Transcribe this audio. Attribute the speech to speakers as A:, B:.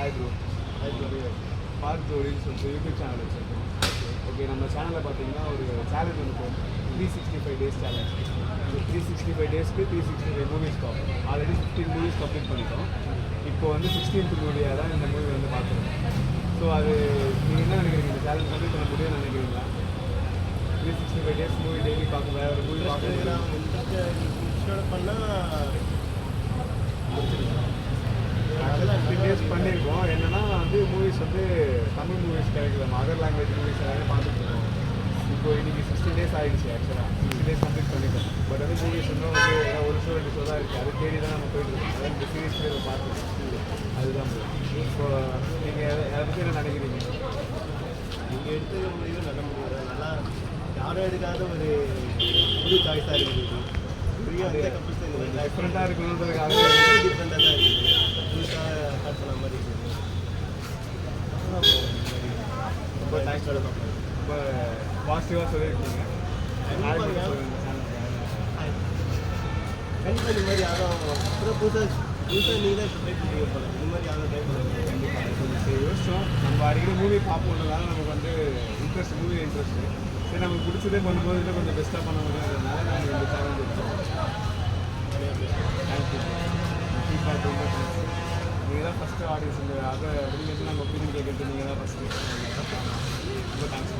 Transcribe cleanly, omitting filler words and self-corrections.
A: Hi bro. Park ஜோடின்னு சொல்லிட்டு YouTube channel வச்சுருக்கோம். Okay, நம்ம சேனலில் பார்த்தீங்கன்னா ஒரு சேலஞ்ச் ஒன்று போகும், 365 டேஸ் சேலஞ்ச். 365 டேஸ்க்கு 365 மூவிஸ் பார்ப்போம். ஆல்ரெடி 15 மூவிஸ் கம்ப்ளீட் பண்ணிட்டோம். இப்போ வந்து 16th மூவியாக தான் இந்த மூவி வந்து பார்க்குறோம். ஸோ அது நீங்கள் என்ன நினைக்கிறீங்க, இந்த சேலஞ்ச் கம்ப்ளீட் பண்ண முடியும்னு நினைக்கிறீங்களா? 365 டேஸ் மூவி டெய்லி பார்க்க, வேறு ஒரு மூவி பார்க்கலாம்
B: பண்ணால்
A: டேஸ் பண்ணியிருக்கோம். என்னென்னா வந்து மூவிஸ் வந்து தமிழ் மூவிஸ் கிடைக்கல, அதர் லாங்குவேஜ் மூவிஸ் எல்லாமே பார்த்துட்டு இருக்கோம். இப்போ இன்றைக்கி 60 டேஸ் ஆகிடுச்சு. ஆக்சுவலாக 60 டேஸ் கம்ப்ளீட் பண்ணிட்டோம். பட் வந்து மூவிஸ் இன்னும் வந்து ஒரு ஷோ 2 ஷோ தான் இருக்குது. அது தேடி தான் நம்ம போயிட்டுருக்கோம். அதான் இந்த சீரீஸ் பேர் பார்த்துருக்கோம். அதுதான் இப்போ நீங்கள் அதை பற்றி என்ன நினைக்கிறீங்க?
B: நீங்கள் எடுத்துக்க முடிவு நல்ல முடிவு, நல்லா யாரும் எடுக்காத ஒரு புது சாய்ஸாக இருக்குது.
A: டிஃப்ரெண்ட்டாக இருக்கணுன்றதுக்காக
B: டிஃப்ரெண்ட்டாக தான் இருக்குது. புதுசாக ஸ்டார்ட் பண்ண மாதிரி இருக்குது.
A: ரொம்ப தேங்க்ஸ். ரொம்ப பாசிட்டிவாக சொல்லியிருக்கீங்க.
B: கண்டிப்பாக இந்த மாதிரி யாரும் புதுசாக நீங்கள் தான் ட்ரை பண்ணுறீங்க போல. இந்த மாதிரி யாரும் ட்ரை பண்ணுறீங்க.
A: கண்டிப்பாக யோசிச்சோம். நம்ம அடிக்கடி மூவி பார்ப்போன்றதால நமக்கு வந்து இன்ட்ரெஸ்ட், மூவி இன்ட்ரெஸ்ட்டு. சரி, நமக்கு பிடிச்சதே பண்ணும்போது இன்னும் கொஞ்சம் பெஸ்ட்டாக பண்ண முடியாததுனால நம்ம இந்த சேலஞ்ச் எடுத்தோம். தேங்க்யூ. ஃபீட்பேக் ரொம்ப தேங்க்ஸ். நீங்கள் தான் ஃபஸ்ட்டு ஆடியன்ஸ். இந்த அதை வெளியிலேருந்து நம்ம ஒப்பீனியன் கேட்குறது நீங்கள் தான் ஃபஸ்ட்டு. ரொம்ப தேங்க்ஸ்.